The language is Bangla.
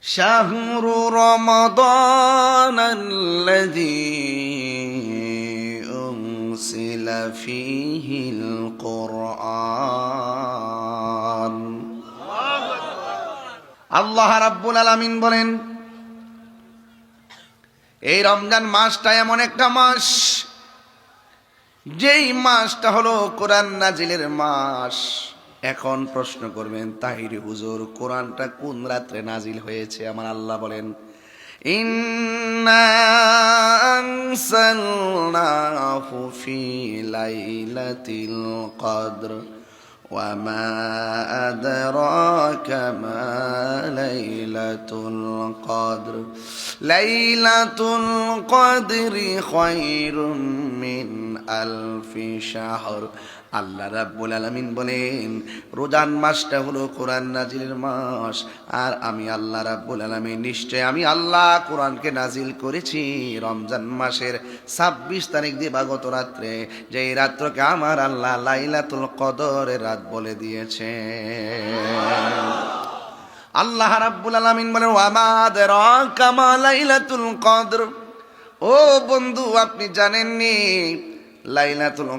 شهر رمضان الذي أنزل فيه القرآن আল্লাহ রাব্বুল আলামিন বলেন, এই রমজান মাসটা এমন একটা মাস, যেই মাসটা হলো কোরআন নাজিলের মাস। এখন প্রশ্ন করবেন, তাহিরি হুজুর, কোরআনটা কোন রাত্রে নাজিল হয়েছে? আমার আল্লাহ বলেন, ইন্না আনসালনাহু ফি লাইলাতিল কদর ওয়া মা আদরাকা মা লাইলাতুল কদর লাইলাতুল কদরি খায়রুম মিন আলফি শাহর। আল্লাহ রাব্বুল আলামিন বলেন, রোজান মাসটা হলো কোরআন নাজিলের মাস। আর আমি আল্লাহ রাব্বুল আলামিন, নিশ্চয় আমি আল্লাহ কোরআনকে নাজিল করেছি রমজান মাসের 26 তারিখ দিবাগত রাত্রে, যে রাত্রকে আমার আল্লাহ লাইলাতুল কদরের রাত বলে দিয়েছে। আল্লাহ রাব্বুল আলামিন বলেন, ওয়া মা আদরাকা মা লাইলাতুল কদর। ও বন্ধু, আপনি জানেননি লাইলাতুল